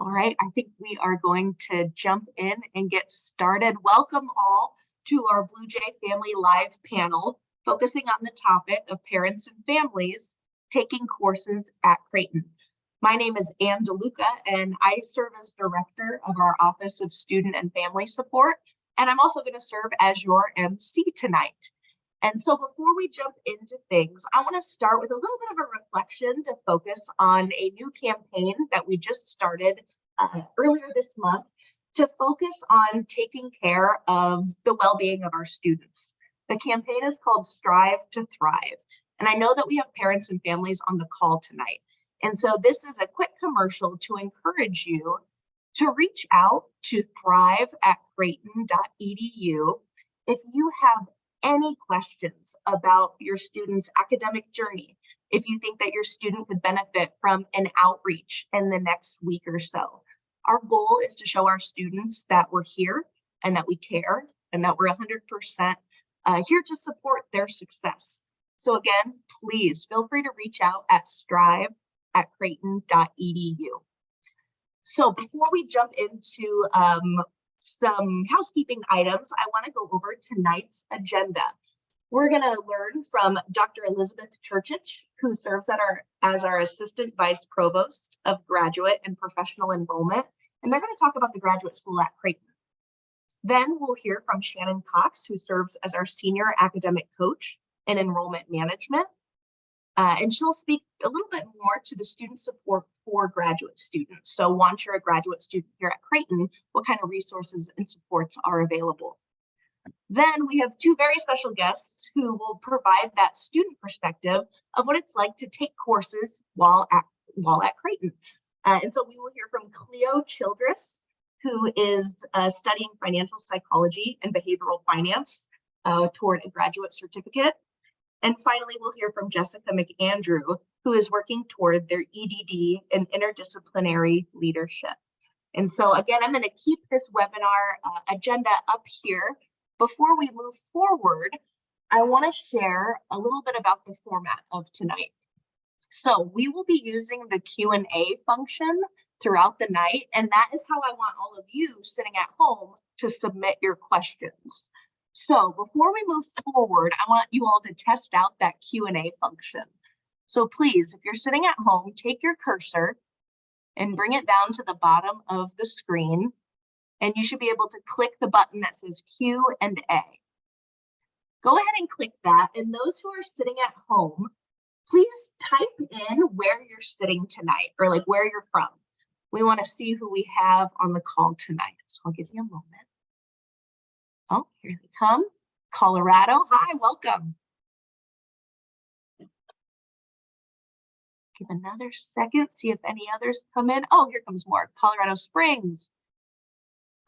All right, I think we are going to jump in and get started. Welcome all to our Bluejay Family Live panel, focusing on the topic of parents and families taking courses at Creighton. My name is Ann DeLuca, and I serve as director of our Office of Student and Family Support, and I'm also going to serve as your MC tonight. And so before we jump into things, I want to start with a little bit of a reflection to focus on a new campaign that we just started earlier this month to focus on taking care of the well-being of our students. The campaign is called Strive to Thrive. And I know that we have parents and families on the call tonight. And so this is a quick commercial to encourage you to reach out to thrive@creighton.edu if you have any questions about your student's academic journey, if you think that your student could benefit from an outreach in the next week or so. Our goal is to show our students that we're here and that we care and that we're 100% here to support their success. So again, please feel free to reach out at strive@creighton.edu. So before we jump into some housekeeping items, I want to go over tonight's agenda. We're going to learn from Dr. Elizabeth Churchich, who serves as our Assistant Vice Provost of Graduate and Professional Enrollment, and they're going to talk about the graduate school at Creighton. Then we'll hear from Shannon Cox, who serves as our Senior Academic Coach in Enrollment Management, and she'll speak a little bit more to the student support for graduate students. So once you're a graduate student here at Creighton, what kind of resources and supports are available? Then we have two very special guests who will provide that student perspective of what it's like to take courses while at Creighton. And so we will hear from Cleo Childress, who is studying financial psychology and behavioral finance toward a graduate certificate. And finally, we'll hear from Jessica McAndrew, who is working toward their EDD and interdisciplinary leadership. And so again, I'm going to keep this webinar agenda up here. Before we move forward, I want to share a little bit about the format of tonight. So we will be using the Q&A function throughout the night, and that is how I want all of you sitting at home to submit your questions. So before we move forward, I want you all to test out that Q&A function. So please, if you're sitting at home, take your cursor and bring it down to the bottom of the screen, and you should be able to click the button that says Q&A. Go ahead and click that, and those who are sitting at home, please type in where you're sitting tonight, or like where you're from. We want to see who we have on the call tonight. So I'll give you a moment. Oh, here they come. Colorado. Hi, welcome. Give another second, see if any others come in. Oh, here comes more. Colorado Springs,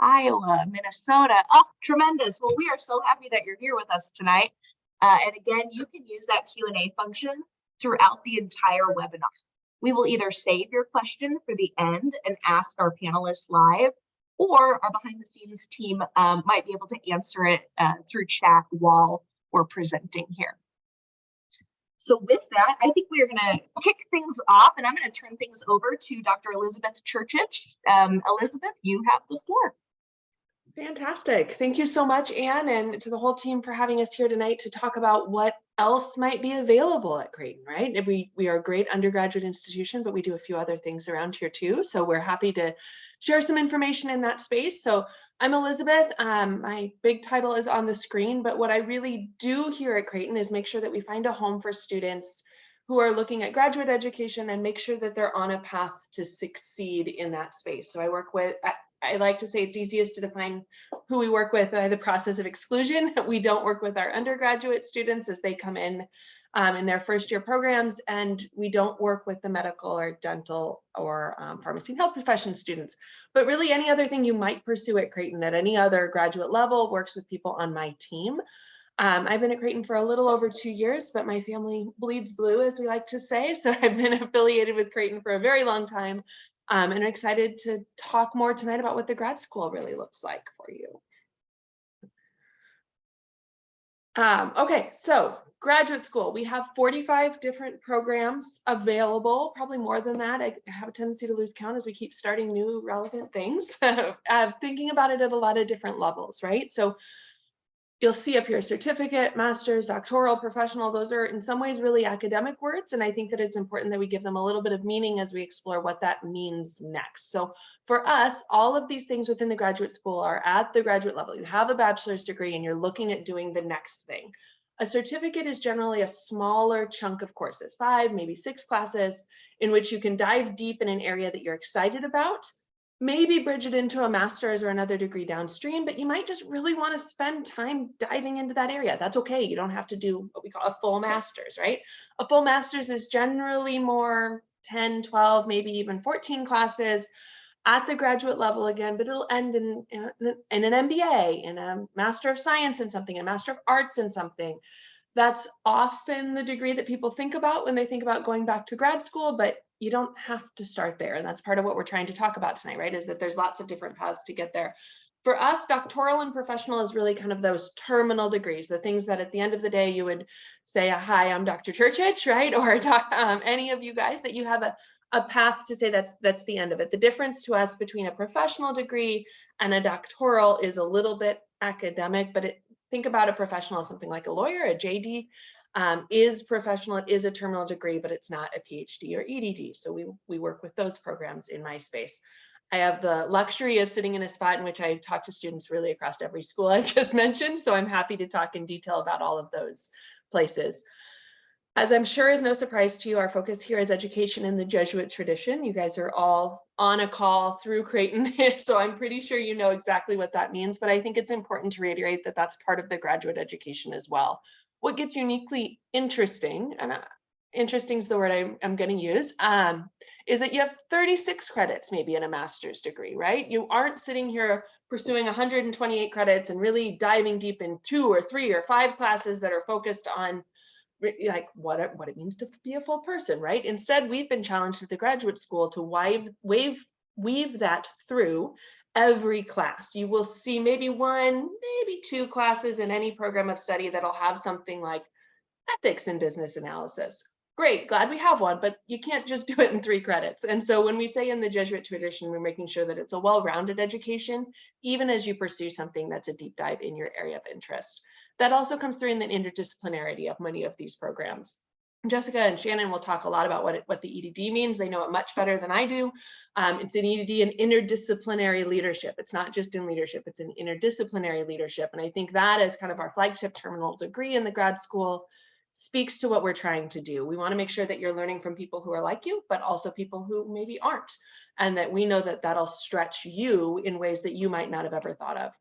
Iowa, Minnesota. Oh, tremendous. Well, we are so happy that you're here with us tonight. And again, you can use that Q&A function throughout the entire webinar. We will either save your question for the end and ask our panelists live, or our behind the scenes team might be able to answer it through chat while we're presenting here. So with that, I think we are going to kick things off, and I'm going to turn things over to Dr. Elizabeth Churchich. Elizabeth, you have the floor. Fantastic. Thank you so much, Anne, and to the whole team for having us here tonight to talk about what else might be available at Creighton, right? We are a great undergraduate institution, but we do a few other things around here too. So we're happy to share some information in that space. So I'm Elizabeth. My big title is on the screen, but what I really do here at Creighton is make sure that we find a home for students who are looking at graduate education and make sure that they're on a path to succeed in that space. So I work with, I like to say it's easiest to define who we work with by the process of exclusion. We don't work with our undergraduate students as they come in their first year programs, and we don't work with the medical or dental or pharmacy and health profession students. But really any other thing you might pursue at Creighton at any other graduate level works with people on my team. I've been at Creighton for a little over 2 years, but my family bleeds blue, as we like to say. So I've been affiliated with Creighton for a very long time. And I'm excited to talk more tonight about what the grad school really looks like for you. Okay, so Graduate school, we have 45 different programs available, probably more than that. I have a tendency to lose count as we keep starting new relevant things. Thinking about it at a lot of different levels, right? So you'll see up here certificate, master's, doctoral, professional. Those are in some ways really academic words. And I think that it's important that we give them a little bit of meaning as we explore what that means next. So for us, all of these things within the graduate school are at the graduate level. You have a bachelor's degree and you're looking at doing the next thing. A certificate is generally a smaller chunk of courses, 5, maybe 6 classes, in which you can dive deep in an area that you're excited about, maybe bridge it into a master's or another degree downstream, but you might just really want to spend time diving into that area. That's okay. You don't have to do what we call a full master's, right? A full master's is generally more 10, 12, maybe even 14 classes at the graduate level again, but it'll end in an MBA, in a Master of Science in something, a Master of Arts in something. That's often the degree that people think about when they think about going back to grad school, but you don't have to start there. And that's part of what we're trying to talk about tonight, right? Is that there's lots of different paths to get there. For us, doctoral and professional is really kind of those terminal degrees, the things that at the end of the day, you would say, hi, I'm Dr. Churchich, right? Or any of you guys, that you have a path to say that's the end of it. The difference to us between a professional degree and a doctoral is a little bit academic, but think about a professional as something like a lawyer. A JD is professional. It is a terminal degree, but it's not a PhD or EDD. So we work with those programs in my space. I have the luxury of sitting in a spot in which I talk to students really across every school I've just mentioned. So I'm happy to talk in detail about all of those places. As I'm sure is no surprise to you, our focus here is education in the Jesuit tradition. You guys are all on a call through Creighton, so I'm pretty sure you know exactly what that means, but I think it's important to reiterate that that's part of the graduate education as well. What gets uniquely interesting, and interesting is the word I'm going to use, is that you have 36 credits maybe in a master's degree, right? You aren't sitting here pursuing 128 credits and really diving deep in 2 or 3 or 5 classes that are focused on like what it means to be a full person, right? Instead, we've been challenged at the graduate school to weave that through every class. You will see maybe 1, maybe 2 classes in any program of study that'll have something like ethics and business analysis. Great, glad we have one, but you can't just do it in 3 credits. And so when we say in the Jesuit tradition, we're making sure that it's a well-rounded education, even as you pursue something that's a deep dive in your area of interest. That also comes through in the interdisciplinarity of many of these programs. Jessica and Shannon will talk a lot about what the EDD means. They know it much better than I do. It's an EDD in interdisciplinary leadership. It's not just in leadership, it's in interdisciplinary leadership. And I think that is kind of our flagship terminal degree in the grad school, speaks to what we're trying to do. We want to make sure that you're learning from people who are like you, but also people who maybe aren't. And that we know that that'll stretch you in ways that you might not have ever thought of.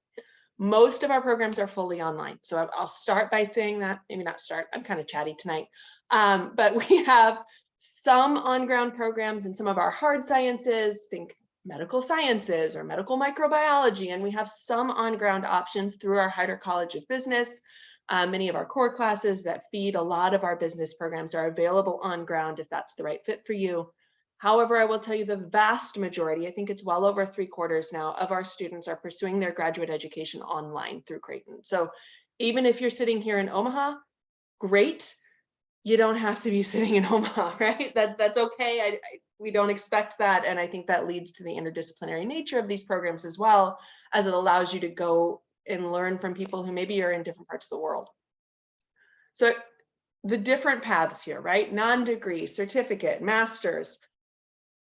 Most of our programs are fully online. So I'll start by saying that, maybe not start, I'm kind of chatty tonight. But we have some on-ground programs in some of our hard sciences, think medical sciences or medical microbiology, and we have some on-ground options through our Heider College of Business. Many of our core classes that feed a lot of our business programs are available on ground if that's the right fit for you. However, I will tell you the vast majority, I think it's well over 3/4 now, of our students are pursuing their graduate education online through Creighton. So even if you're sitting here in Omaha, great. You don't have to be sitting in Omaha, right? That's okay. We don't expect that. And I think that leads to the interdisciplinary nature of these programs as well, as it allows you to go and learn from people who maybe are in different parts of the world. So the different paths here, right? Non-degree, certificate, master's.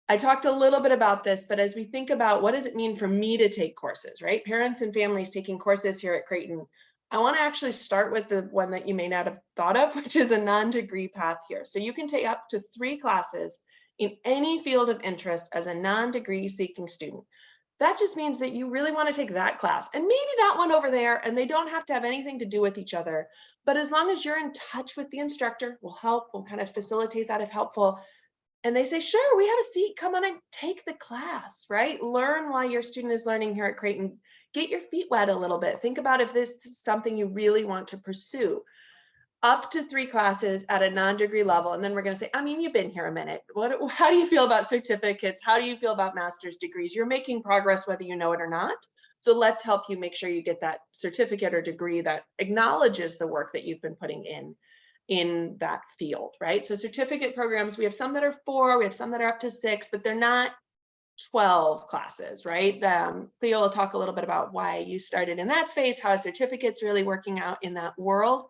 I talked a little bit about this, but as we think about what does it mean for me to take courses, right? Parents and families taking courses here at Creighton, I want to actually start with the one that you may not have thought of, which is a non-degree path here. So you can take up to 3 classes in any field of interest as a non-degree seeking student. That just means that you really want to take that class and maybe that one over there, and they don't have to have anything to do with each other. But as long as you're in touch with the instructor, will help, will kind of facilitate that if helpful. And they say, sure, we have a seat, come on and take the class, right? Learn while your student is learning here at Creighton. Get your feet wet a little bit. Think about if this is something you really want to pursue. Up to 3 classes at a non-degree level. And then we're going to say, I mean, you've been here a minute. How do you feel about certificates? How do you feel about master's degrees? You're making progress whether you know it or not. So let's help you make sure you get that certificate or degree that acknowledges the work that you've been putting in. in that field, right? So certificate programs, we have some that are 4, we have some that are up to 6, but they're not 12 classes, right? Cleo will talk a little bit about why you started in that space, how a certificate's really working out in that world.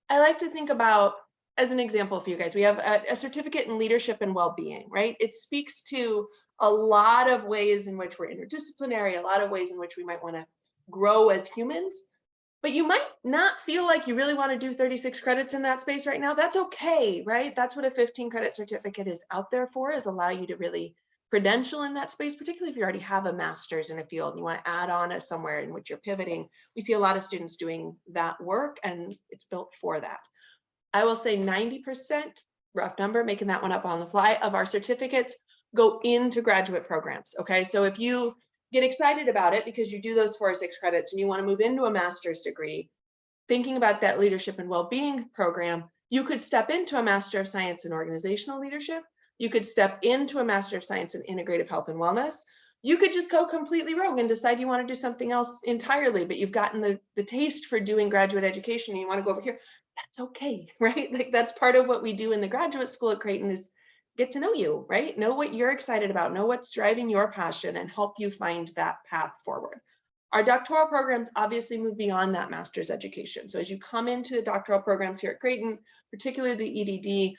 I like to think about, as an example for you guys, we have a certificate in leadership and well-being, right? It speaks to a lot of ways in which we're interdisciplinary, a lot of ways in which we might want to grow as humans, but you might not feel like you really want to do 36 credits in that space right now. That's okay, right? That's what a 15 credit certificate is out there for, is allow you to really credential in that space, particularly if you already have a master's in a field and you want to add on to somewhere in which you're pivoting. We see a lot of students doing that work, and it's built for that. I will say 90%, rough number, making that one up on the fly, of our certificates go into graduate programs, okay? So if you get excited about it because you do those 4 or 6 credits and you want to move into a master's degree, thinking about that leadership and well-being program, you could step into a Master of Science in Organizational Leadership. You could step into a Master of Science in Integrative Health and Wellness. You could just go completely rogue and decide you want to do something else entirely, but you've gotten the taste for doing graduate education and you want to go over here. That's okay, right? Like, that's part of what we do in the graduate school at Creighton, is get to know you, right? Know what you're excited about, know what's driving your passion, and help you find that path forward. Our doctoral programs obviously move beyond that master's education. So as you come into the doctoral programs here at Creighton, particularly the EDD,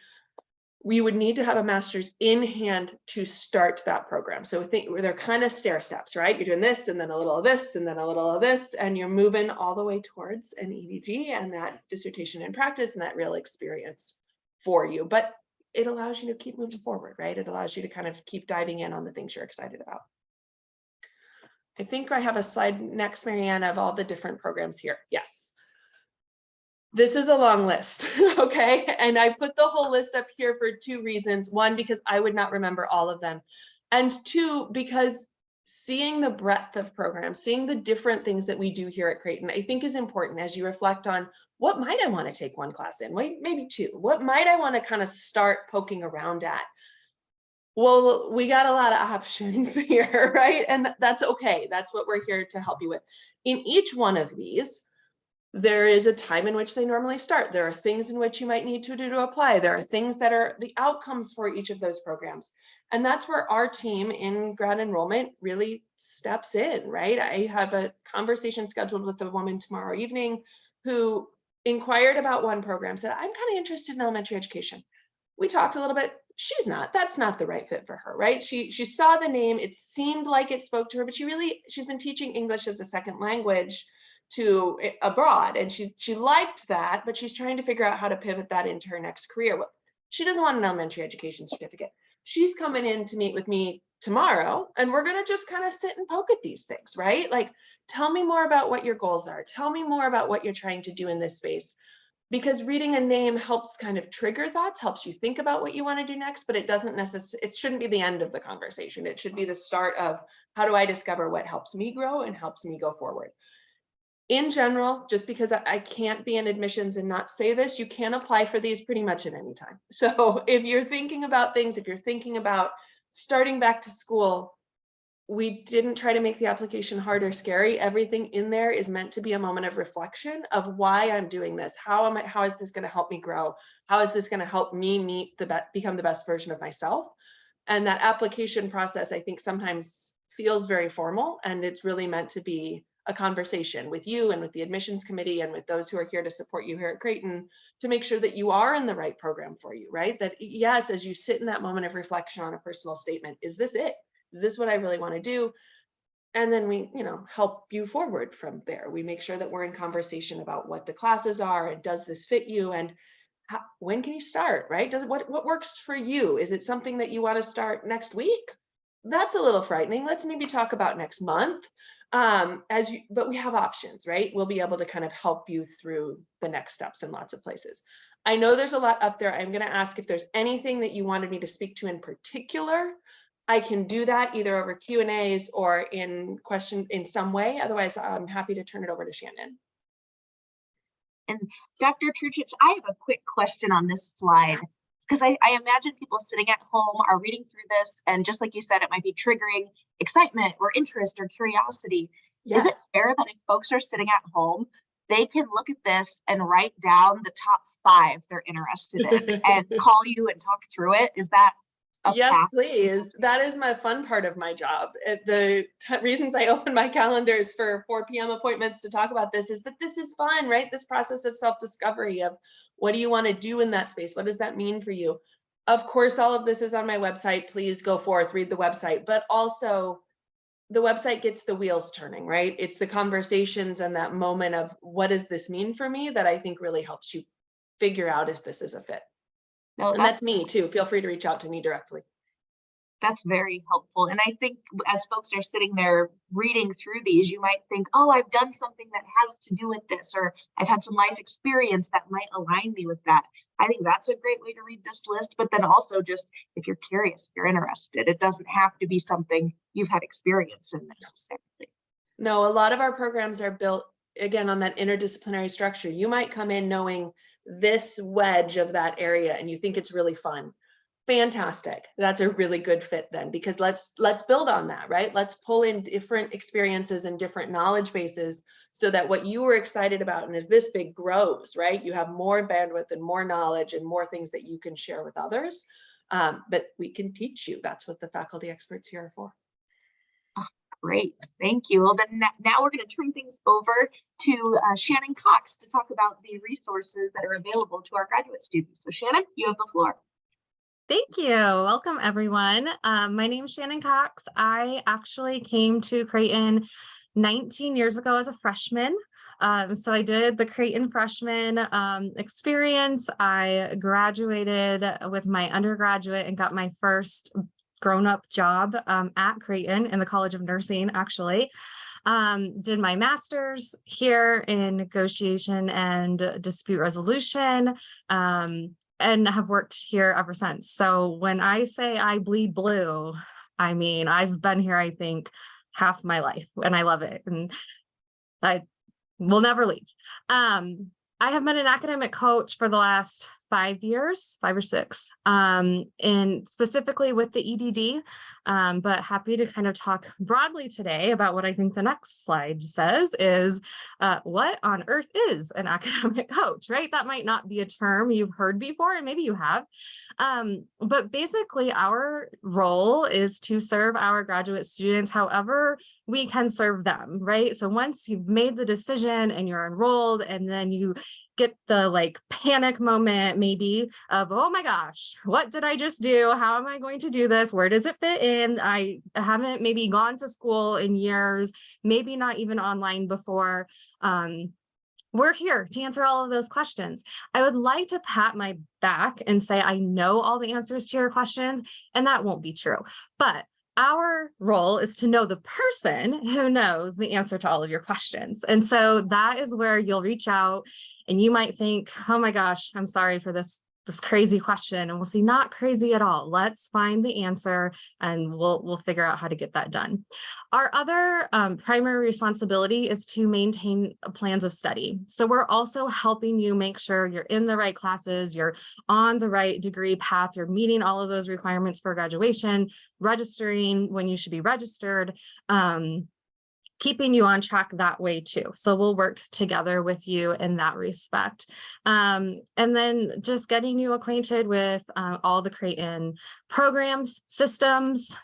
we would need to have a master's in hand to start that program. So they're kind of stair steps, right? You're doing this and then a little of this and then a little of this, and you're moving all the way towards an EDD and that dissertation in practice and that real experience for you. But it allows you to keep moving forward, right? It allows you to kind of keep diving in on the things you're excited about. I think I have a slide next, Marianne, of all the different programs here. Yes. This is a long list, okay? And I put the whole list up here for 2 reasons. 1, because I would not remember all of them. And 2, because seeing the breadth of programs, seeing the different things that we do here at Creighton, I think is important as you reflect on, what might I want to take 1 class in? Maybe 2. What might I want to kind of start poking around at? Well, we got a lot of options here, right? And that's okay. That's what we're here to help you with. In each one of these, there is a time in which they normally start. There are things in which you might need to do to apply. There are things that are the outcomes for each of those programs. And that's where our team in grad enrollment really steps in, right? I have a conversation scheduled with a woman tomorrow evening who inquired about one program, said, I'm kind of interested in elementary education. We talked a little bit. That's not the right fit for her, right? She saw the name, it seemed like it spoke to her, but she's been teaching English as a second language to abroad, and she liked that, but she's trying to figure out how to pivot that into her next career. Well, she doesn't want an elementary education certificate. She's coming in to meet with me tomorrow, and we're going to just kind of sit and poke at these things, right? Like, tell me more about what your goals are. Tell me more about what you're trying to do in this space. Because reading a name helps kind of trigger thoughts, helps you think about what you want to do next, but it shouldn't be the end of the conversation. It should be the start of, how do I discover what helps me grow and helps me go forward? In general, just because I can't be in admissions and not say this, you can apply for these pretty much at any time. So if you're thinking about things, if you're thinking about starting back to school, we didn't try to make the application hard or scary. Everything in there is meant to be a moment of reflection of why I'm doing this. How is this going to help me grow? How is this going to help me become the best version of myself? And that application process, I think, sometimes feels very formal, and it's really meant to be a conversation with you and with the admissions committee and with those who are here to support you here at Creighton to make sure that you are in the right program for you, right? That yes, as you sit in that moment of reflection on a personal statement, is this it? Is this what I really want to do? And then we, help you forward from there. We make sure that we're in conversation about what the classes are and does this fit you, and when can you start, right? What works for you? Is it something that you want to start next week? That's a little frightening. Let's maybe talk about next month. But we have options, right? We'll be able to kind of help you through the next steps in lots of places. I know there's a lot up there. I'm going to ask if there's anything that you wanted me to speak to in particular. I can do that either over Q&As or in some way. Otherwise, I'm happy to turn it over to Shannon. And Dr. Truchich, I have a quick question on this slide, because I imagine people sitting at home are reading through this, and just like you said, it might be triggering excitement or interest or curiosity. Yes. Is it fair that if folks are sitting at home, they can look at this and write down the top 5 they're interested in and call you and talk through it. Is that a Yes, path? please. That is my fun part of my job. The reasons I open my calendars for 4 p.m. appointments to talk about this is that this is fun, right? This process of self-discovery of what do you want to do in that space? What does that mean for you? Of course, all of this is on my website. Please go forth, read the website, but also the website gets the wheels turning, right? It's the conversations and that moment of what does this mean for me that I think really helps you figure out if this is a fit. No, And that's me too. Feel free to reach out to me directly. that's very helpful. And I think as folks are sitting there reading through these, you might think, oh, I've done something that has to do with this, or I've had some life experience that might align me with that. I think that's a great way to read this list. But then also just if you're curious, if you're interested, it doesn't have to be something you've had experience in necessarily. No, a lot of our programs are built, again, on that interdisciplinary structure. You might come in knowing this wedge of that area and you think it's really fun. Fantastic. That's a really good fit then, because let's build on that, right? Let's pull in different experiences and different knowledge bases so that what you were excited about and as this big grows, right? You have more bandwidth and more knowledge and more things that you can share with others. But we can teach you. That's what the faculty experts here are for. Great, thank you. Well, then now we're going to turn things over to Shannon Cox to talk about the resources that are available to our graduate students. So Shannon, you have the floor. Thank you. Welcome, everyone. My name is Shannon Cox. I actually came to Creighton 19 years ago as a freshman. So I did the Creighton freshman experience. I graduated with my undergraduate and got my first grown-up job at Creighton in the College of Nursing, actually. Did my master's here in negotiation and dispute resolution. And have worked here ever since. So when I say I bleed blue, I mean, I've been here, I think, half my life, and I love it. And I will never leave. I have been an academic coach for the last 5 years, 5 or 6, and specifically with the EDD, but happy to kind of talk broadly today about what I think the next slide says is what on earth is an academic coach, right? That might not be a term you've heard before, and maybe you have, but basically our role is to serve our graduate students however we can serve them, right? So once you've made the decision and you're enrolled, and then you get the like panic moment maybe of, oh my gosh, what did I just do? How am I going to do this? Where does it fit in? I haven't maybe gone to school in years, maybe not even online before. We're here to answer all of those questions. I would like to pat my back and say I know all the answers to your questions, and that won't be true. But our role is to know the person who knows the answer to all of your questions. And so that is where you'll reach out and you might think, oh my gosh, I'm sorry for this crazy question. And we'll say, not crazy at all. Let's find the answer and we'll figure out how to get that done. Our other primary responsibility is to maintain plans of study. So we're also helping you make sure you're in the right classes, you're on the right degree path, you're meeting all of those requirements for graduation, registering when you should be registered, keeping you on track that way too. So we'll work together with you in that respect. And then just getting you acquainted with all the Creighton programs, systems,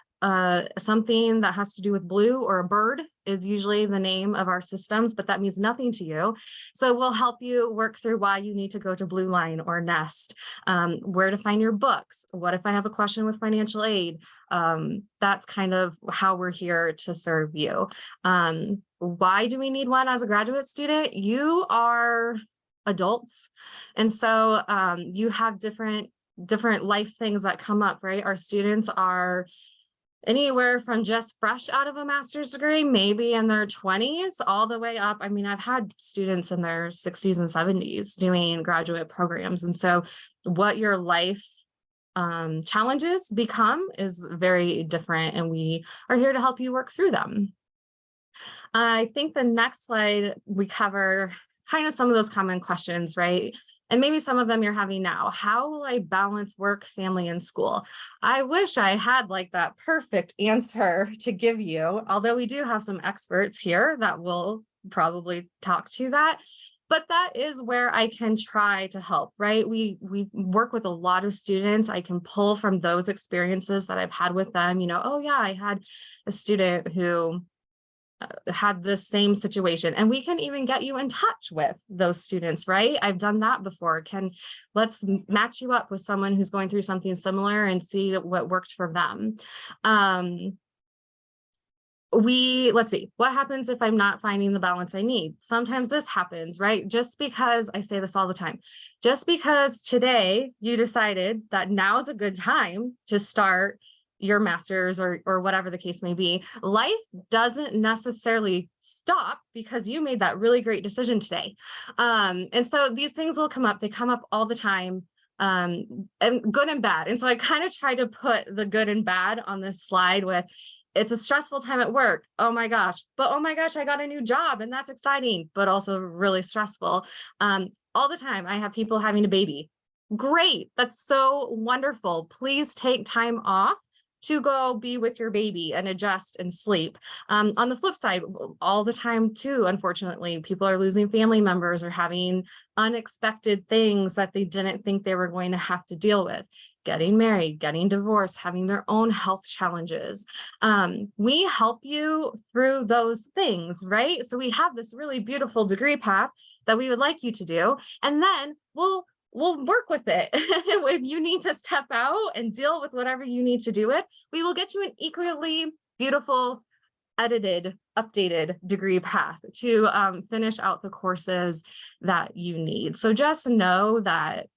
something that has to do with blue or a bird is usually the name of our systems, but that means nothing to you. So we'll help you work through why you need to go to Blue Line or Nest, where to find your books. What if I have a question with financial aid? That's kind of how we're here to serve you. Why do we need one as a graduate student? You are adults. And so you have different life things that come up, right? Our students are anywhere from just fresh out of a master's degree, maybe in their 20s, all the way up. I mean, I've had students in their 60s and 70s doing graduate programs. And so what your life challenges become is very different, and we are here to help you work through them. I think the next slide, we cover kind of some of those common questions, right? And maybe some of them you're having now. How will I balance work, family, and school? I wish I had like that perfect answer to give you, although we do have some experts here that will probably talk to that. but that is where I can try to help, right? We work with a lot of students. I can pull from those experiences that I've had with them, oh yeah, I had a student who had the same situation, and we can even get you in touch with those students, right? I've done that before. Let's match you up with someone who's going through something similar and see what worked for them. Let's see, what happens if I'm not finding the balance I need? Sometimes this happens, right? Just because, I say this all the time, just because today you decided that now is a good time to start your master's or whatever the case may be, life doesn't necessarily stop because you made that really great decision today. And so these things will come up. They come up all the time, and good and bad. And so I kind of try to put the good and bad on this slide with, it's a stressful time at work. Oh my gosh. But oh my gosh, I got a new job and that's exciting, but also really stressful. All the time I have people having a baby. Great. That's so wonderful. Please take time off to go be with your baby and adjust and sleep. On the flip side, all the time too, unfortunately, people are losing family members or having unexpected things that they didn't think they were going to have to deal with. Getting married, getting divorced, having their own health challenges. We help you through those things, right? So we have this really beautiful degree path that we would like you to do, and then we'll work with it. If you need to step out and deal with whatever you need to do it, we will get you an equally beautiful, edited, updated degree path to finish out the courses that you need. So just know that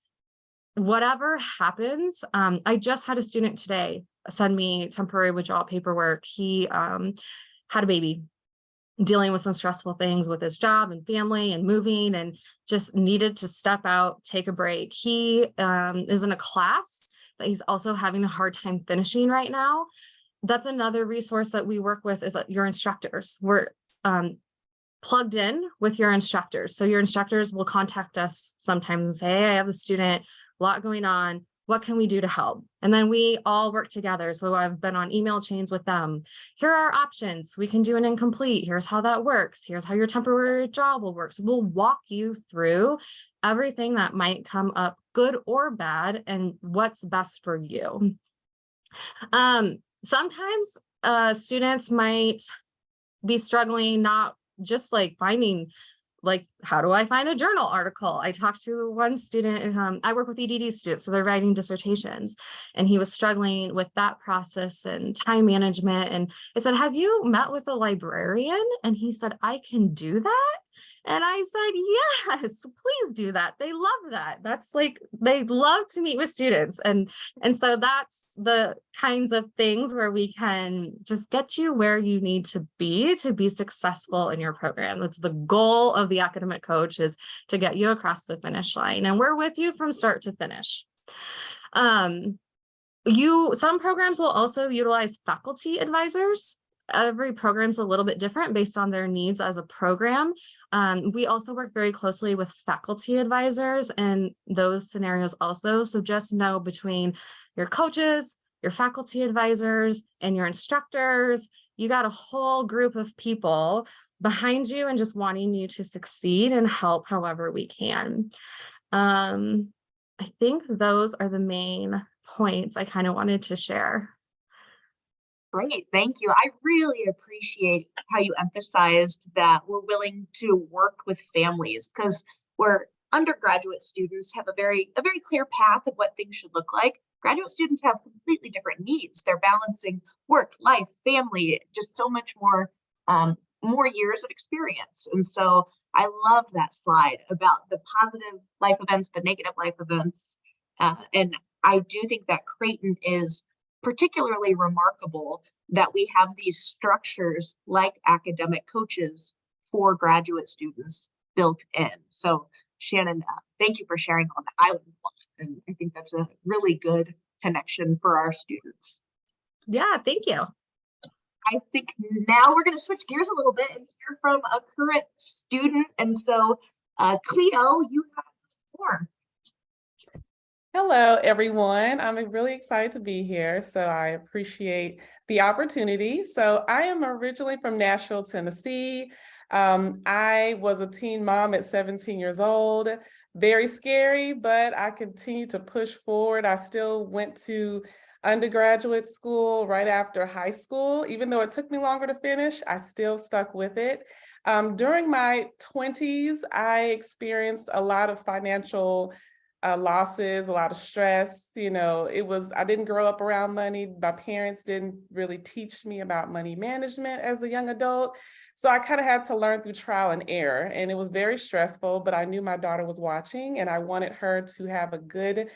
whatever happens, I just had a student today send me temporary withdrawal paperwork. He had a baby, dealing with some stressful things with his job and family and moving, and just needed to step out, take a break. He is in a class that he's also having a hard time finishing right now. That's another resource that we work with, is your instructors. We're plugged in with your instructors. So your instructors will contact us sometimes and say, hey, I have a student, a lot going on. What can we do to help? And then we all work together. So I've been on email chains with them. Here are our options. We can do an incomplete. Here's how that works. Here's how your temporary withdrawal will work. So we'll walk you through everything that might come up, good or bad, and what's best for you. Sometimes students might be struggling, not just like finding, like, how do I find a journal article? I talked to one student, I work with EDD students, so they're writing dissertations, and he was struggling with that process and time management. And I said, have you met with a librarian? And he said, I can do that. And I said, yes, please do that. They love that. That's like, they love to meet with students. And so that's the kinds of things where we can just get you where you need to be successful in your program. That's the goal of the academic coach, is to get you across the finish line. And we're with you from start to finish. Some programs will also utilize faculty advisors. Every program's a little bit different based on their needs as a program. We also work very closely with faculty advisors in those scenarios also. So just know, between your coaches, your faculty advisors, and your instructors, you got a whole group of people behind you and just wanting you to succeed and help however we can. I think those are the main points I kind of wanted to share. Great, thank you. I really appreciate how you emphasized that we're willing to work with families, because we're undergraduate students have a very clear path of what things should look like. Graduate students have completely different needs. They're balancing work, life, family, just so much more years of experience. And so I love that slide about the positive life events, the negative life events. And I do think that Creighton is particularly remarkable that we have these structures like academic coaches for graduate students built in. So Shannon, thank you for sharing on that. I love that, and I think that's a really good connection for our students. Yeah, thank you. I think now we're going to switch gears a little bit and hear from a current student. And so Cleo, you have the floor. Hello, everyone. I'm really excited to be here. So I appreciate the opportunity. So I am originally from Nashville, Tennessee. I was a teen mom at 17 years old. Very scary, but I continued to push forward. I still went to undergraduate school right after high school. Even though it took me longer to finish, I still stuck with it. During my 20s, I experienced a lot of financial losses, a lot of stress. I didn't grow up around money. My parents didn't really teach me about money management as a young adult. So I kind of had to learn through trial and error, and it was very stressful, but I knew my daughter was watching and I wanted her to have a good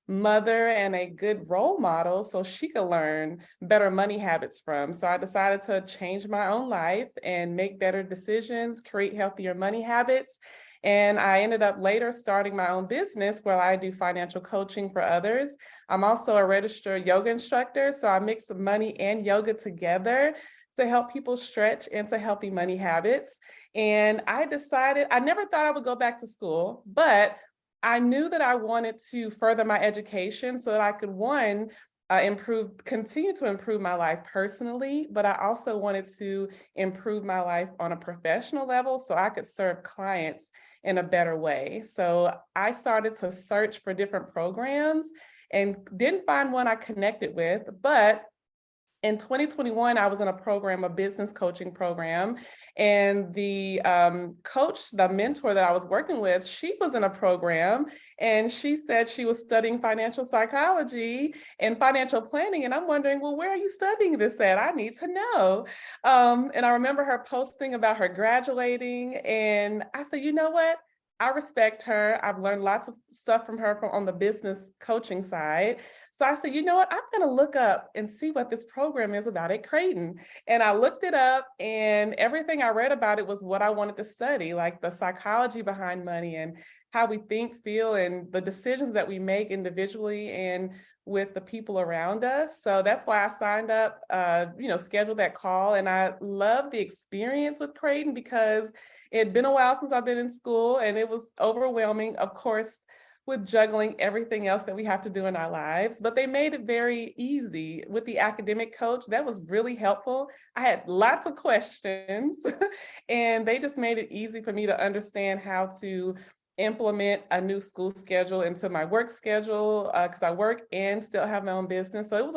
mother and a good role model so she could learn better money habits from. So I decided to change my own life and make better decisions, create healthier money habits. And I ended up later starting my own business where I do financial coaching for others. I'm also a registered yoga instructor, so I mix money and yoga together to help people stretch into healthy money habits. And I decided, I never thought I would go back to school, but I knew that I wanted to further my education so that I could, one, continue to improve my life personally, but I also wanted to improve my life on a professional level so I could serve clients in a better way. So I started to search for different programs and didn't find one I connected with, but in 2021, I was in a business coaching program, and the coach, the mentor that I was working with, she was in a program, and she said she was studying financial psychology and financial planning. And I'm wondering, well, where are you studying this at? I need to know. And I remember her posting about her graduating, and I said, you know what? I respect her. I've learned lots of stuff from her on the business coaching side. So I said, you know what, I'm going to look up and see what this program is about at Creighton. And I looked it up, and everything I read about it was what I wanted to study, like the psychology behind money and how we think, feel, and the decisions that we make individually and with the people around us. So that's why I signed up, scheduled that call. And I love the experience with Creighton because it had been a while since I've been in school, and it was overwhelming, of course, with juggling everything else that we have to do in our lives, but they made it very easy with the academic coach. That was really helpful. I had lots of questions and they just made it easy for me to understand how to implement a new school schedule into my work schedule because I work and still have my own business. So it was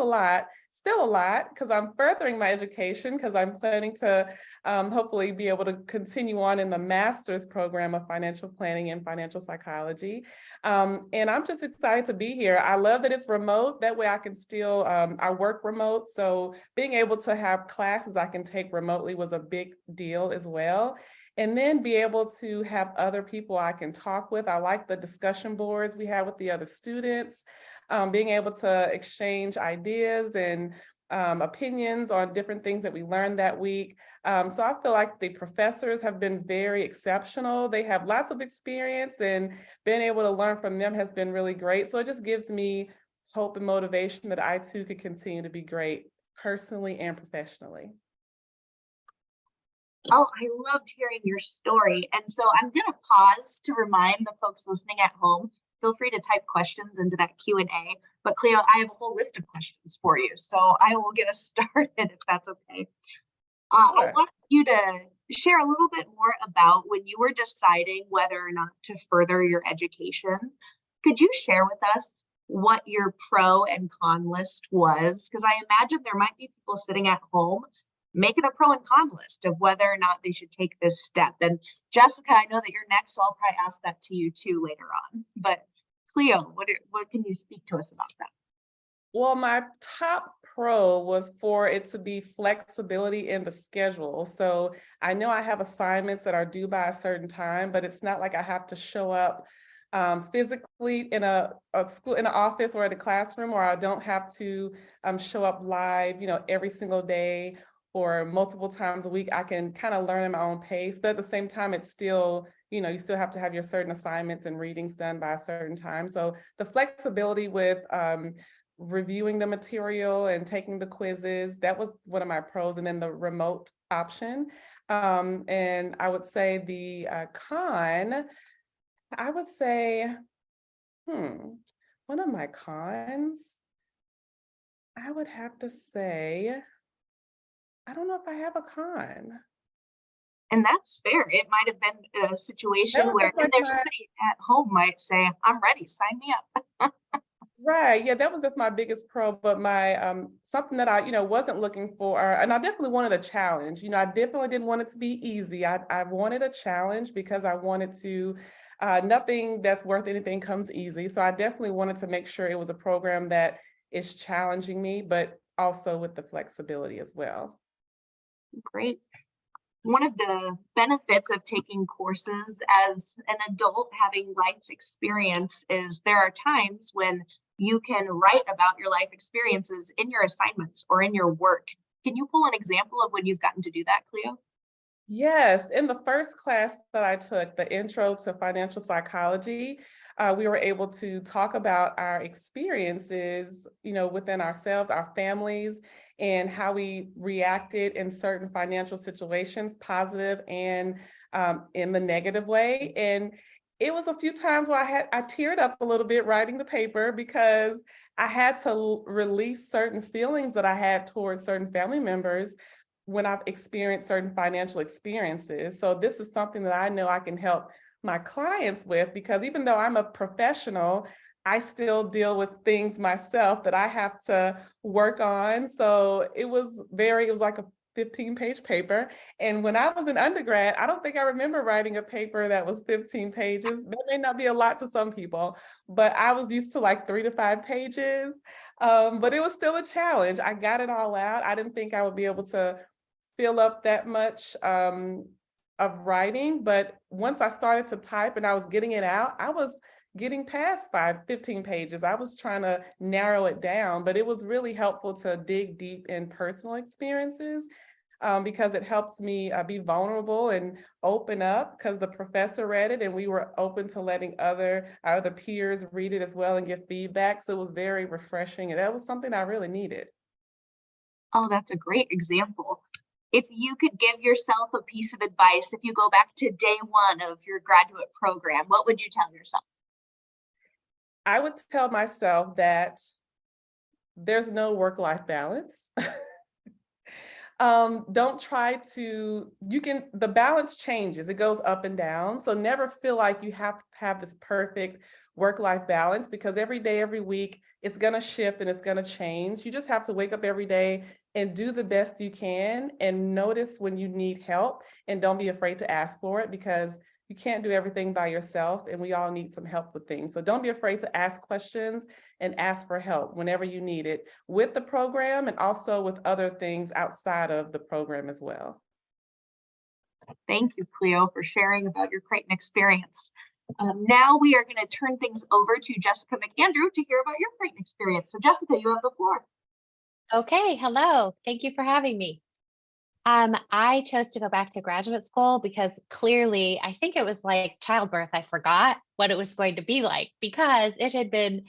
still a lot because I'm furthering my education because I'm planning to hopefully be able to continue on in the master's program of financial planning and financial psychology. And I'm just excited to be here. I love that it's remote. That way I can still, I work remote. So being able to have classes I can take remotely was a big deal as well. And then be able to have other people I can talk with. I like the discussion boards we have with the other students, being able to exchange ideas and opinions on different things that we learned that week. So I feel like the professors have been very exceptional. They have lots of experience, and being able to learn from them has been really great. So it just gives me hope and motivation that I too could continue to be great personally and professionally. Oh, I loved hearing your story. And so I'm going to pause to remind the folks listening at home, feel free to type questions into that Q&A. But Cleo, I have a whole list of questions for you. So I will get us started if that's okay. Sure. I want you to share a little bit more about when you were deciding whether or not to further your education. Could you share with us what your pro and con list was? Because I imagine there might be people sitting at home making a pro and con list of whether or not they should take this step. And Jessica, I know that you're next, so I'll probably ask that to you too later on. But Cleo, what can you speak to us about that? Well, my top pro was for it to be flexibility in the schedule. So I know I have assignments that are due by a certain time, but it's not like I have to show up physically in a school, in an office or at a classroom, or I don't have to show up live, every single day or multiple times a week. I can kind of learn at my own pace, but at the same time, it's still, you still have to have your certain assignments and readings done by a certain time. So the flexibility with reviewing the material and taking the quizzes, that was one of my pros. And then the remote option. And I would say the con, I would say, one of my cons, I would have to say, I don't know if I have a con. And that's fair. It might have been a That situation was where, just and like there's my somebody at home might say, I'm ready, sign me up. right. Yeah, that was just my biggest pro, but my something that I, wasn't looking for, and I definitely wanted a challenge. I definitely didn't want it to be easy. I wanted a challenge because I wanted to, nothing that's worth anything comes easy. So I definitely wanted to make sure it was a program that is challenging me, but also with the flexibility as well. Great. One of the benefits of taking courses as an adult having life experience is there are times when you can write about your life experiences in your assignments or in your work. Can you pull an example of when you've gotten to do that, Cleo? Yes, in the first class that I took, the Intro to Financial Psychology, we were able to talk about our experiences, within ourselves, our families, and how we reacted in certain financial situations, positive and in the negative way. And it was a few times where I teared up a little bit writing the paper because I had to release certain feelings that I had towards certain family members when I've experienced certain financial experiences. So this is something that I know I can help my clients with, because even though I'm a professional, I still deal with things myself that I have to work on. So it was like a 15-page paper. And when I was an undergrad, I don't think I remember writing a paper that was 15 pages. That may not be a lot to some people, but I was used to like 3 to 5 pages. But it was still a challenge. I got it all out. I didn't think I would be able to fill up that much of writing, but once I started to type and I was getting it out, I was getting past 15 pages. I was trying to narrow it down, but it was really helpful to dig deep in personal experiences because it helps me be vulnerable and open up, because the professor read it and we were open to letting our other peers read it as well and give feedback. So it was very refreshing, and that was something I really needed. Oh, that's a great example. If you could give yourself a piece of advice, if you go back to day one of your graduate program, what would you tell yourself? I would tell myself that there's no work-life balance. Don't try to, the balance changes, it goes up and down. So never feel like you have to have this perfect work-life balance, because every day, every week, it's gonna shift and it's gonna change. You just have to wake up every day and do the best you can, and notice when you need help, and don't be afraid to ask for it, because you can't do everything by yourself, and we all need some help with things. So don't be afraid to ask questions and ask for help whenever you need it, with the program and also with other things outside of the program as well. Thank you, Cleo, for sharing about your Creighton experience. Now we are going to turn things over to Jessica McAndrew to hear about your Creighton experience. So Jessica, you have the floor. Okay, hello. Thank you for having me. I chose to go back to graduate school because clearly, I think it was like childbirth. I forgot what it was going to be like, because it had been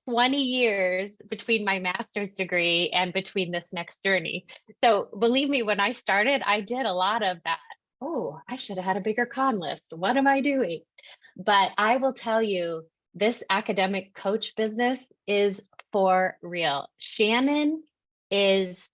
20 years between my master's degree and between this next journey. So believe me, when I started, I did a lot of that. Oh, I should have had a bigger con list. What am I doing? But I will tell you, this academic coach business is for real. Shannon is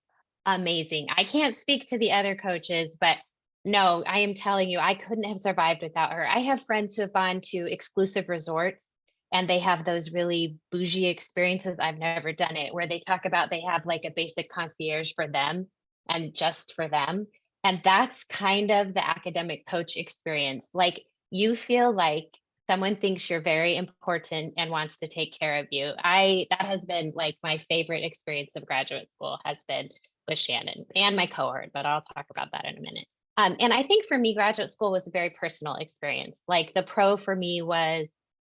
amazing. I can't speak to the other coaches, but no, I am telling you, I couldn't have survived without her. I have friends who have gone to exclusive resorts and they have those really bougie experiences. I've never done it, where they talk about they have like a basic concierge for them and just for them. And that's kind of the academic coach experience. Like, you feel like someone thinks you're very important and wants to take care of you. That has been like my favorite experience of graduate school, has been with Shannon and my cohort, but I'll talk about that in a minute. And I think for me, graduate school was a very personal experience. Like, the pro for me was,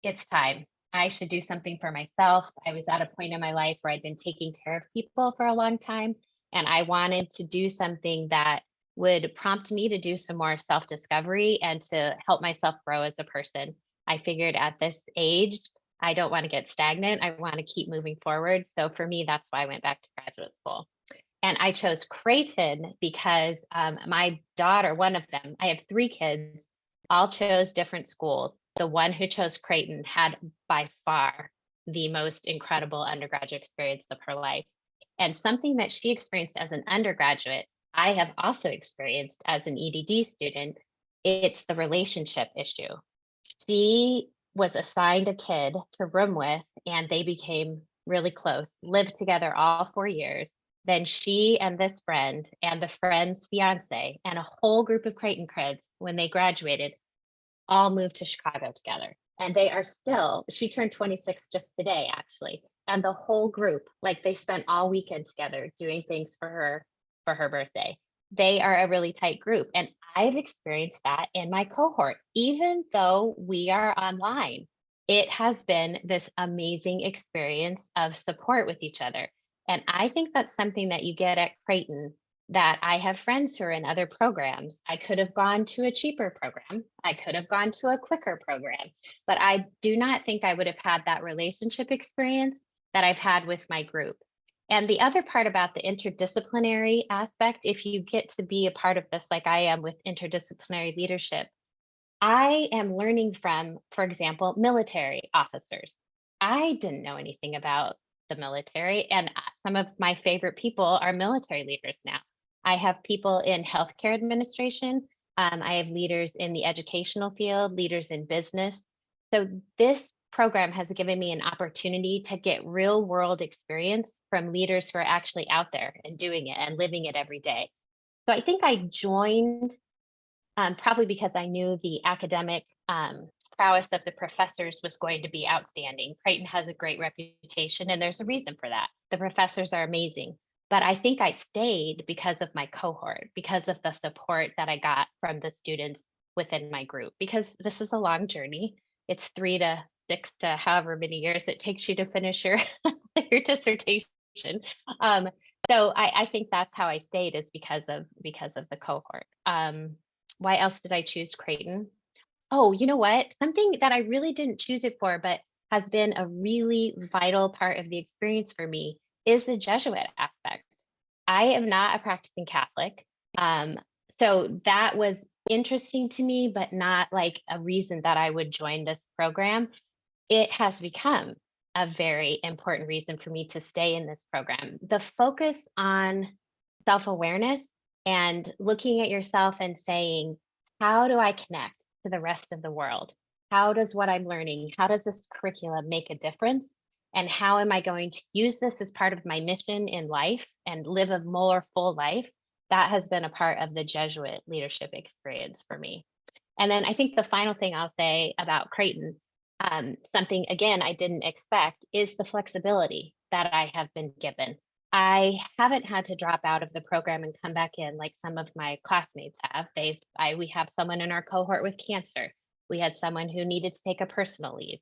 it's time. I should do something for myself. I was at a point in my life where I'd been taking care of people for a long time, and I wanted to do something that would prompt me to do some more self-discovery and to help myself grow as a person. I figured at this age, I don't want to get stagnant. I want to keep moving forward. So for me, that's why I went back to graduate school. And I chose Creighton because my daughter, one of them, I have 3 kids, all chose different schools. The one who chose Creighton had by far the most incredible undergraduate experience of her life. And something that she experienced as an undergraduate I have also experienced as an EDD student, it's the relationship issue. She was assigned a kid to room with, and they became really close, lived together all 4 years. Then she and this friend and the friend's fiance and a whole group of Creighton kids, when they graduated, all moved to Chicago together. And they are still, she turned 26 just today, actually. And the whole group, like they spent all weekend together doing things for her birthday. They are a really tight group. And I've experienced that in my cohort, even though we are online. It has been this amazing experience of support with each other. And I think that's something that you get at Creighton, that I have friends who are in other programs. I could have gone to a cheaper program. I could have gone to a quicker program, but I do not think I would have had that relationship experience that I've had with my group. And the other part about the interdisciplinary aspect, if you get to be a part of this, like I am with interdisciplinary leadership, I am learning from, for example, military officers. I didn't know anything about the military, and some of my favorite people are military leaders now. I have people in healthcare administration. I have leaders in the educational field, leaders in business. So this program has given me an opportunity to get real world experience from leaders who are actually out there and doing it and living it every day. So I think I joined probably because I knew the academic prowess of the professors was going to be outstanding. Creighton has a great reputation, and there's a reason for that. The professors are amazing. But I think I stayed because of my cohort, because of the support that I got from the students within my group, because this is a long journey. It's 3 to 6 to however many years it takes you to finish your, your dissertation. So I think that's how I stayed, is because of the cohort. Why else did I choose Creighton? Oh, you know what? Something that I really didn't choose it for, but has been a really vital part of the experience for me, is the Jesuit aspect. I am not a practicing Catholic. So that was interesting to me, but not like a reason that I would join this program. It has become a very important reason for me to stay in this program. The focus on self-awareness and looking at yourself and saying, how do I connect to the rest of the world? How does what I'm learning, how does this curriculum make a difference? And how am I going to use this as part of my mission in life and live a more full life? That has been a part of the Jesuit leadership experience for me. And then I think the final thing I'll say about Creighton, something again I didn't expect, is the flexibility that I have been given. I haven't had to drop out of the program and come back in like some of my classmates have. We have someone in our cohort with cancer. We had someone who needed to take a personal leave.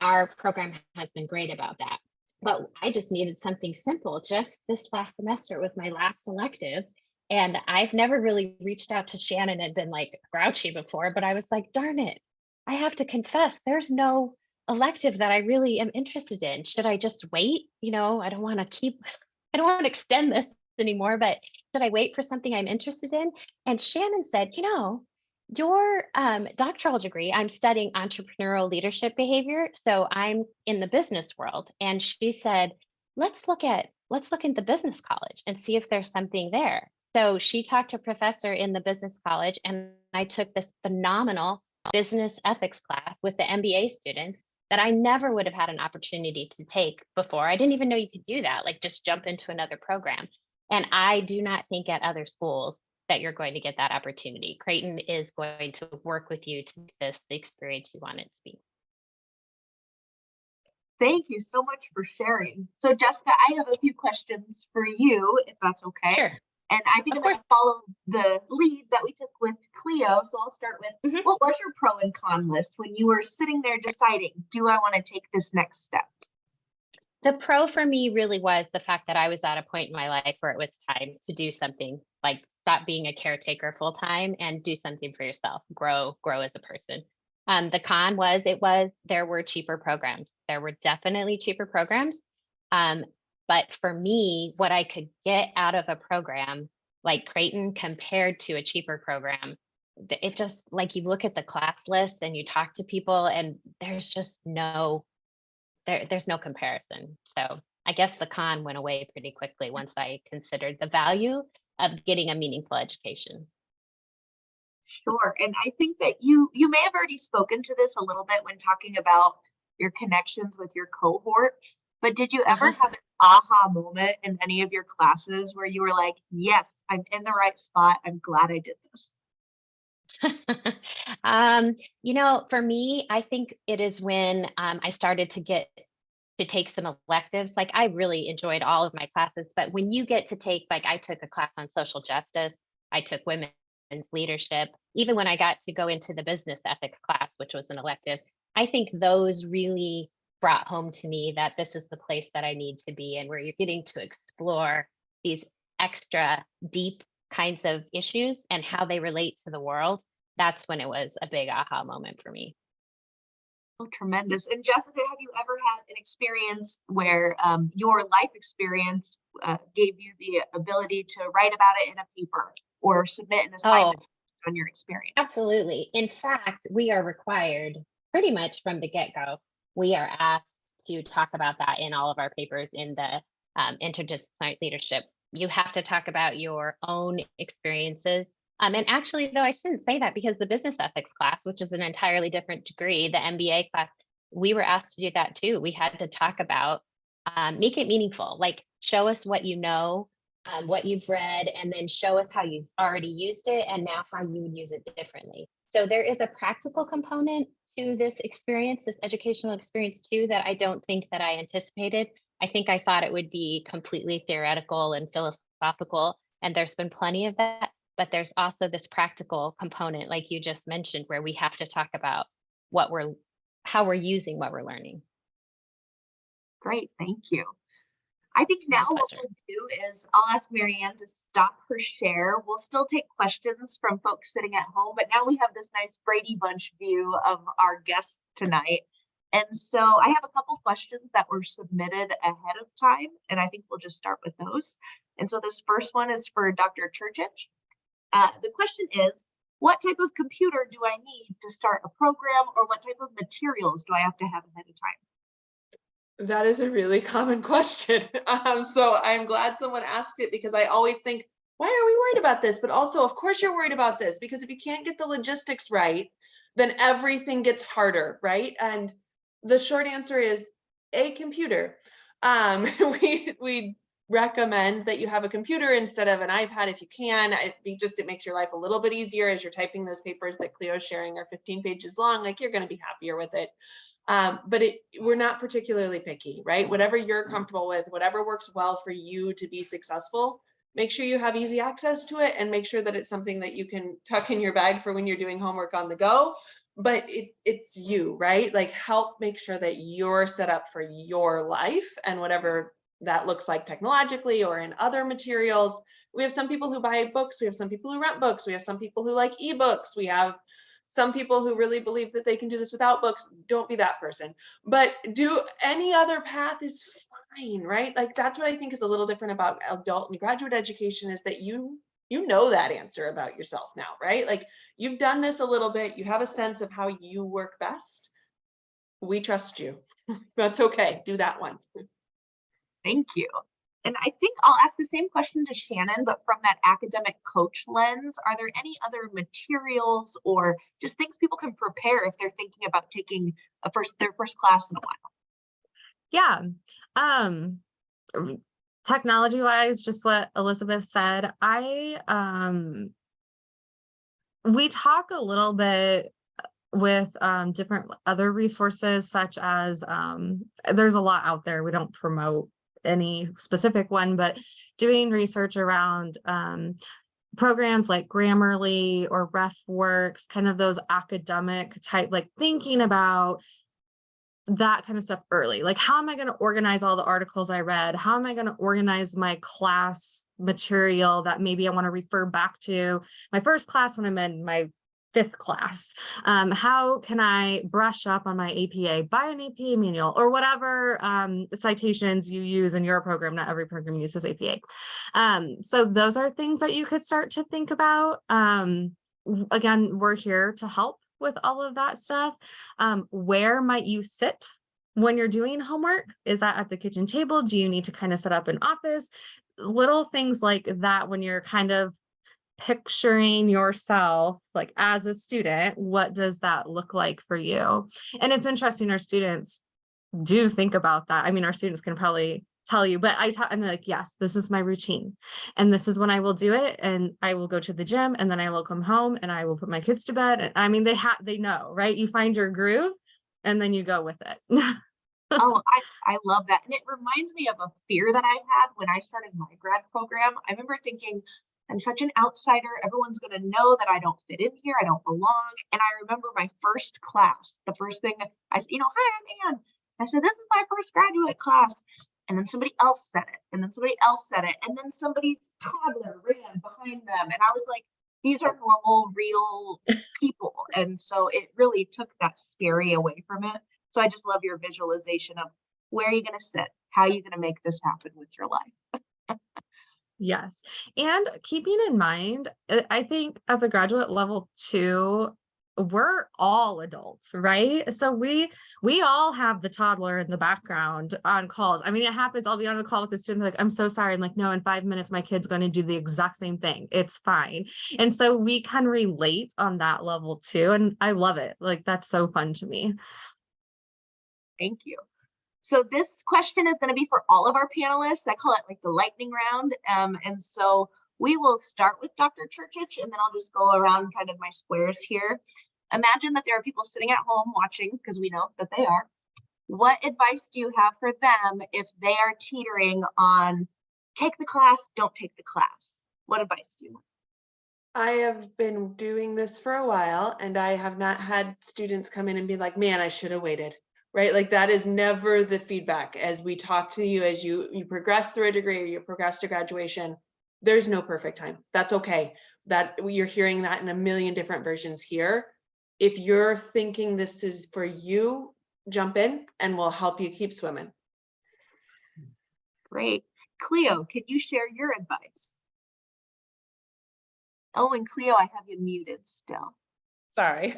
Our program has been great about that. But I just needed something simple just this last semester with my last elective. And I've never really reached out to Shannon and been like grouchy before, but I was like, darn it, I have to confess, there's no elective that I really am interested in. Should I just wait? I don't want to extend this anymore, but should I wait for something I'm interested in? And Shannon said, your doctoral degree, I'm studying entrepreneurial leadership behavior. So I'm in the business world. And she said, let's look at the business college and see if there's something there. So she talked to a professor in the business college, and I took this phenomenal business ethics class with the MBA students that I never would have had an opportunity to take before. I didn't even know you could do that, like just jump into another program. And I do not think at other schools that you're going to get that opportunity. Creighton is going to work with you to make this the experience you want it to be. Thank you so much for sharing. So Jessica, I have a few questions for you, if that's okay. Sure. And I think I'm going to follow the lead that we took with Cleo. So I'll start with, what was your pro and con list when you were sitting there deciding, do I want to take this next step? The pro for me really was the fact that I was at a point in my life where it was time to do something, like stop being a caretaker full time and do something for yourself, grow as a person. The con was there were cheaper programs. There were definitely cheaper programs. But for me, what I could get out of a program like Creighton compared to a cheaper program, it just, like, you look at the class list and you talk to people and there's just there's no comparison. So I guess the con went away pretty quickly once I considered the value of getting a meaningful education. Sure. And I think that you may have already spoken to this a little bit when talking about your connections with your cohort, but did you ever have an aha moment in any of your classes where you were like, yes, I'm in the right spot. I'm glad I did this? For me, I think it is when I started to take some electives. Like I really enjoyed all of my classes, but when you get to take, like I took a class on social justice, I took women's leadership, even when I got to go into the business ethics class, which was an elective, I think those really brought home to me that this is the place that I need to be in, where you're getting to explore these extra deep kinds of issues and how they relate to the world. That's when it was a big aha moment for me. Oh, tremendous. And Jessica, have you ever had an experience where your life experience gave you the ability to write about it in a paper or submit an assignment on your experience? Absolutely. In fact, we are required pretty much from the get-go. We are asked to talk about that in all of our papers in the interdisciplinary leadership. You have to talk about your own experiences. And actually, though, I shouldn't say that, because the business ethics class, which is an entirely different degree, the MBA class, we were asked to do that too. We had to talk about, make it meaningful, like show us what you know, what you've read, and then show us how you've already used it and now how you would use it differently. So there is a practical component to this experience, this educational experience too, that I don't think that I anticipated. I think I thought it would be completely theoretical and philosophical, and there's been plenty of that. But there's also this practical component, like you just mentioned, where we have to talk about how we're using what we're learning. Great, thank you. I think now what we'll do is I'll ask Marianne to stop her share. We'll still take questions from folks sitting at home, but now we have this nice Brady Bunch view of our guests tonight. And so I have a couple questions that were submitted ahead of time, and I think we'll just start with those. And so this first one is for Dr. Churchich. The question is, what type of computer do I need to start a program, or what type of materials do I have to have ahead of time? That is a really common question. So I'm glad someone asked it, because I always think, why are we worried about this? But also, of course you're worried about this, because if you can't get the logistics right, then everything gets harder, right? And the short answer is a computer. We recommend that you have a computer instead of an iPad if you can. It makes your life a little bit easier as you're typing those papers that Cleo's sharing are 15 pages long. Like, you're going to be happier with it. But we're not particularly picky, right? Whatever you're comfortable with, whatever works well for you to be successful, make sure you have easy access to it, and make sure that it's something that you can tuck in your bag for when you're doing homework on the go. But it's you, right? Like, help make sure that you're set up for your life and whatever that looks like technologically or in other materials. We have some people who buy books. We have some people who rent books. We have some people who like ebooks. We have some people who really believe that they can do this without books. Don't be that person. But do any other path is fine, right? Like, that's what I think is a little different about adult and graduate education, is that you know that answer about yourself now, right? Like, you've done this a little bit. You have a sense of how you work best. We trust you. That's okay. Do that one. Thank you. And I think I'll ask the same question to Shannon, but from that academic coach lens, are there any other materials or just things people can prepare if they're thinking about taking their first class in a while? Yeah. Technology wise, just what Elizabeth said, we talk a little bit with different other resources, such as there's a lot out there. We don't promote any specific one, but doing research around programs like Grammarly or RefWorks, kind of those academic type, like thinking about that kind of stuff early. Like, how am I going to organize all the articles I read? How am I going to organize my class material that maybe I want to refer back to my first class when I'm in my 5th class? How can I brush up on my APA, buy an APA manual, or whatever citations you use in your program? Not every program uses APA. So those are things that you could start to think about. Again, we're here to help with all of that stuff. Where might you sit when you're doing homework? Is that at the kitchen table? Do you need to kind of set up an office? little things like that, when you're kind of picturing yourself like as a student, what does that look like for you? And it's interesting, our students do think about that. I mean, our students can probably tell you, but I'm like, yes, this is my routine. And this is when I will do it. And I will go to the gym, and then I will come home and I will put my kids to bed. And I mean, they know, right? You find your groove and then you go with it. Oh, I love that. And it reminds me of a fear that I had when I started my grad program. I remember thinking, I'm such an outsider. Everyone's going to know that I don't fit in here. I don't belong. And I remember my first class, the first thing I said, hi, I'm Ann. I said, this is my first graduate class. And then somebody else said it. And then somebody else said it. And then somebody's toddler ran behind them. And I was like, these are normal, real people. And so it really took that scary away from it. So I just love your visualization of where are you going to sit? How are you going to make this happen with your life? Yes. And keeping in mind, I think at the graduate level too, we're all adults, right? So we all have the toddler in the background on calls. I mean, it happens. I'll be on a call with the student, like, I'm so sorry. I'm like, no, in 5 minutes, my kid's going to do the exact same thing. It's fine. And so we can relate on that level too. And I love it. Like, that's so fun to me. Thank you. So this question is going to be for all of our panelists. I call it like the lightning round. And so we will start with Dr. Churchich, and then I'll just go around kind of my squares here. Imagine that there are people sitting at home watching, because we know that they are. What advice do you have for them if they are teetering on take the class, don't take the class? What advice do you have? I have been doing this for a while, and I have not had students come in and be like, man, I should have waited. Right? Like, that is never the feedback. As we talk to you, as you progress through a degree or you progress to graduation, there's no perfect time. That's okay. That you're hearing that in a million different versions here. If you're thinking this is for you, jump in and we'll help you keep swimming. Great. Cleo, can you share your advice? Oh, and Cleo, I have you muted still. Sorry.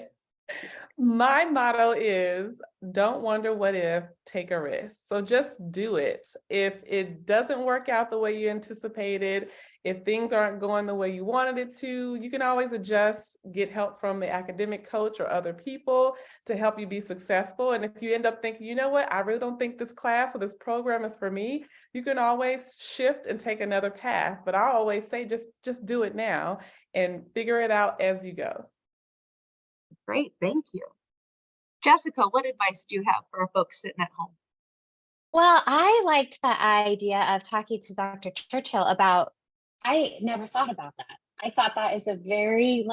My motto is don't wonder what if, take a risk. So just do it. If it doesn't work out the way you anticipated, if things aren't going the way you wanted it to, you can always adjust, get help from the academic coach or other people to help you be successful. And if you end up thinking, you know what, I really don't think this class or this program is for me, you can always shift and take another path. But I always say, just do it now and figure it out as you go. Great, thank you. Jessica, what advice do you have for folks sitting at home? Well, I liked the idea of talking to Dr. Churchill about, I never thought about that. I thought that is a very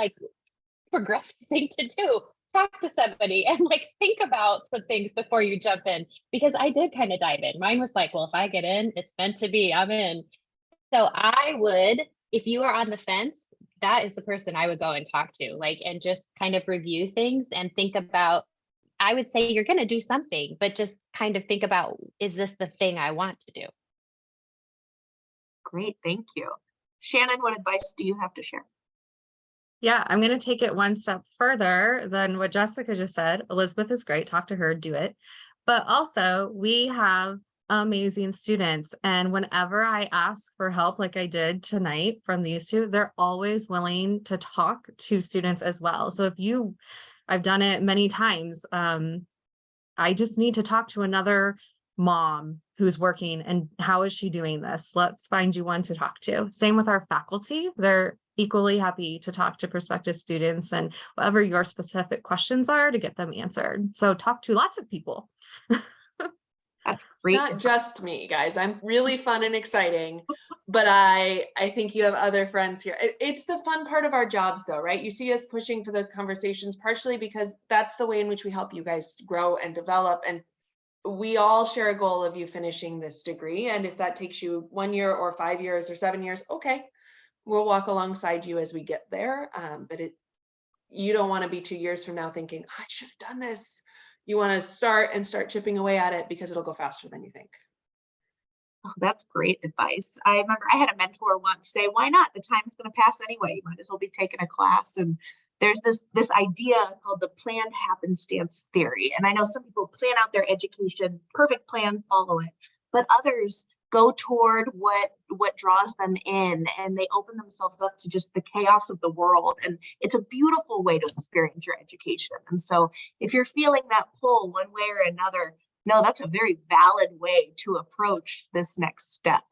progressive thing to do. Talk to somebody and think about some things before you jump in, because I did kind of dive in. Mine was like, well, if I get in, it's meant to be, I'm in. So I would, if you are on the fence, that is the person I would go and talk to, and just kind of review things and think about, I would say you're going to do something, but just kind of think about, is this the thing I want to do? Great, thank you. Shannon, what advice do you have to share? Yeah, I'm going to take it one step further than what Jessica just said. Elizabeth is great. Talk to her, do it. But also, we have amazing students. And whenever I ask for help, like I did tonight from these two, they're always willing to talk to students as well. So I've done it many times. I just need to talk to another mom who's working, and how is she doing this? Let's find you one to talk to. Same with our faculty. They're equally happy to talk to prospective students and whatever your specific questions are to get them answered. So talk to lots of people. That's great. Not just me, guys. I'm really fun and exciting, but I think you have other friends here. It's the fun part of our jobs though, right? You see us pushing for those conversations partially because that's the way in which we help you guys grow and develop. And we all share a goal of you finishing this degree. And if that takes you 1 year or 5 years or 7 years, okay, we'll walk alongside you as we get there. But you don't want to be 2 years from now thinking, I should have done this. You want to start chipping away at it because it'll go faster than you think. Oh, that's great advice. I remember I had a mentor once say, why not? The time's going to pass anyway. You might as well be taking a class. And there's this idea called the planned happenstance theory. And I know some people plan out their education, perfect plan, follow it. But others go toward what draws them in, and they open themselves up to just the chaos of the world. And it's a beautiful way to experience your education. And so if you're feeling that pull one way or another, no, that's a very valid way to approach this next step.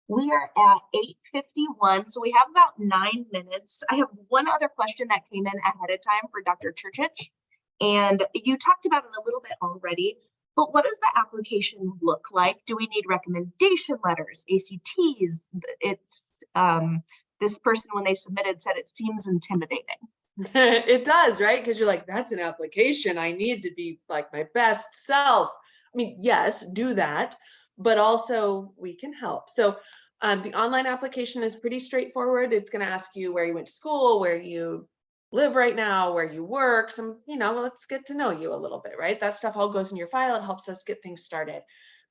We are at 8:51, so we have about 9 minutes. I have one other question that came in ahead of time for Dr. Churchich, and you talked about it a little bit already, but what does the application look like? Do we need recommendation letters, ACTs? It's this person, when they submitted, said it seems intimidating. It does, right? Because you're like, that's an application. I need to be like my best self. I mean, yes, do that, but also we can help. So the online application is pretty straightforward. It's going to ask you where you went to school, where you live right now, where you work, some, let's get to know you a little bit, right? That stuff all goes in your file. It helps us get things started.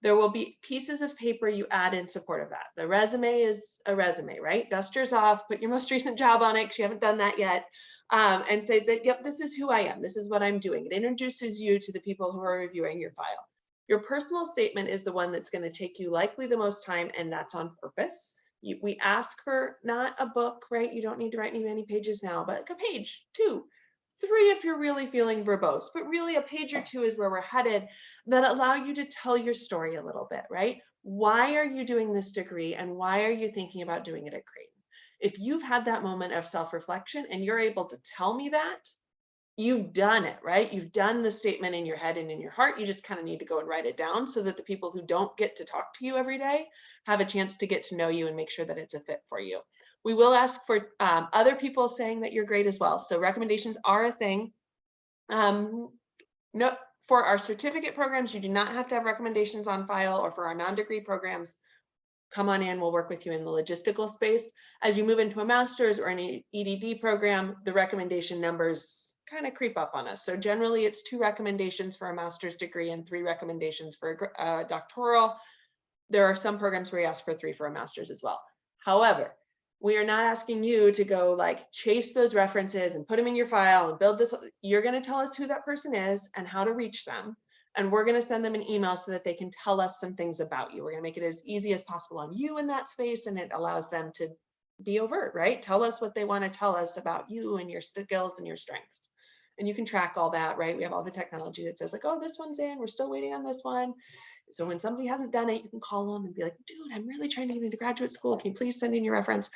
There will be pieces of paper you add in support of that. The resume is a resume, right? Dust yours off, put your most recent job on it because you haven't done that yet. And say that, yep, this is who I am. This is what I'm doing. It introduces you to the people who are reviewing your file. Your personal statement is the one that's going to take you likely the most time, and that's on purpose. We ask for not a book, right? You don't need to write me many pages now, but like a page, 2, 3 if you're really feeling verbose, but really a page or 2 is where we're headed, that allow you to tell your story a little bit, right? Why are you doing this degree, and why are you thinking about doing it at Creighton? If you've had that moment of self-reflection and you're able to tell me that, you've done it, right? You've done the statement in your head and in your heart. You just kind of need to go and write it down so that the people who don't get to talk to you every day have a chance to get to know you and make sure that it's a fit for you. We will ask for other people saying that you're great as well. So recommendations are a thing. No, for our certificate programs, you do not have to have recommendations on file, or for our non-degree programs, come on in, we'll work with you in the logistical space. As you move into a master's or an EDD program, the recommendation numbers kind of creep up on us. So generally it's 2 recommendations for a master's degree and 3 recommendations for a doctoral. There are some programs where you ask for 3 for a master's as well. However, we are not asking you to go like chase those references and put them in your file and build this. You're going to tell us who that person is and how to reach them. And we're going to send them an email so that they can tell us some things about you. We're going to make it as easy as possible on you in that space, and it allows them to be overt, right? Tell us what they want to tell us about you and your skills and your strengths. And you can track all that, right? We have all the technology that says like, oh, this one's in, we're still waiting on this one. So when somebody hasn't done it, you can call them and be like, dude, I'm really trying to get into graduate school. Can you please send in your reference?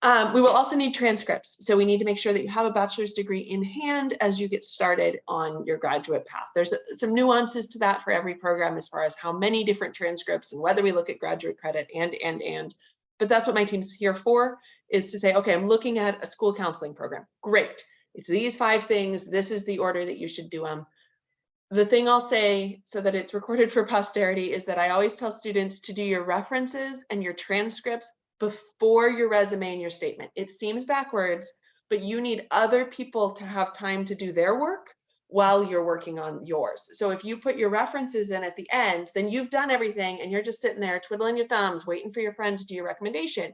We will also need transcripts. So we need to make sure that you have a bachelor's degree in hand as you get started on your graduate path. There's some nuances to that for every program as far as how many different transcripts and whether we look at graduate credit and. But that's what my team's here for, is to say, okay, I'm looking at a school counseling program. Great. It's these 5 things. This is the order that you should do them. The thing I'll say so that it's recorded for posterity is that I always tell students to do your references and your transcripts before your resume and your statement. It seems backwards, but you need other people to have time to do their work while you're working on yours. So if you put your references in at the end, then you've done everything and you're just sitting there twiddling your thumbs, waiting for your friend to do your recommendation.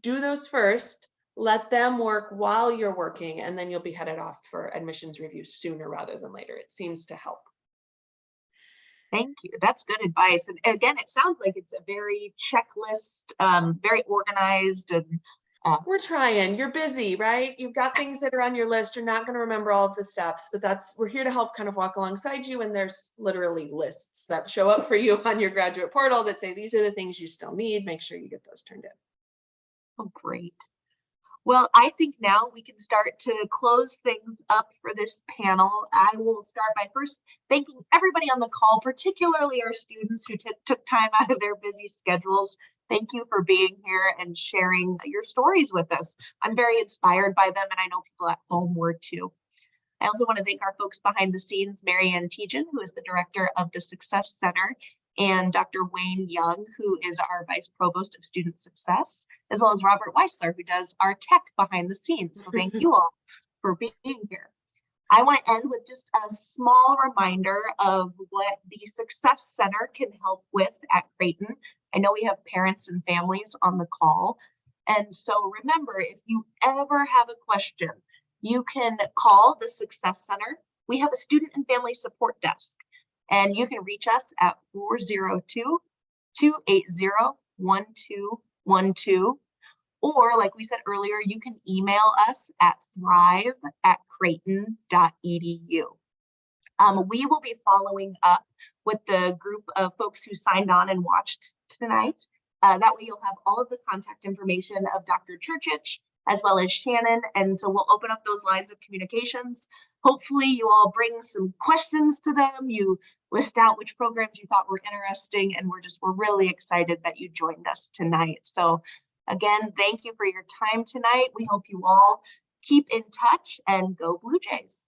Do those first, let them work while you're working, and then you'll be headed off for admissions review sooner rather than later. It seems to help. Thank you. That's good advice. And again, it sounds like it's a very checklist, very organized, and we're trying. You're busy, right? You've got things that are on your list. You're not going to remember all of the steps, but we're here to help kind of walk alongside you. And there's literally lists that show up for you on your graduate portal that say, these are the things you still need. Make sure you get those turned in. Oh, great. Well, I think now we can start to close things up for this panel. I will start by first thanking everybody on the call, particularly our students who took time out of their busy schedules. Thank you for being here and sharing your stories with us. I'm very inspired by them, and I know people at home were too. I also want to thank our folks behind the scenes, Marianne Tejan, who is the director of the Success Center, and Dr. Wayne Young, who is our Vice Provost of Student Success, as well as Robert Weisler, who does our tech behind the scenes. So thank you all for being here. I want to end with just a small reminder of what the Success Center can help with at Creighton. I know we have parents and families on the call. And so remember, if you ever have a question, you can call the Success Center. We have a student and family support desk, and you can reach us at 280-1212. Or like we said earlier, you can email us at thrive@creighton.edu. We will be following up with the group of folks who signed on and watched tonight. That way you'll have all of the contact information of Dr. Churchich as well as Shannon. And so we'll open up those lines of communications. Hopefully you all bring some questions to them. You list out which programs you thought were interesting, and we're really excited that you joined us tonight. So again, thank you for your time tonight. We hope you all keep in touch and go Blue Jays.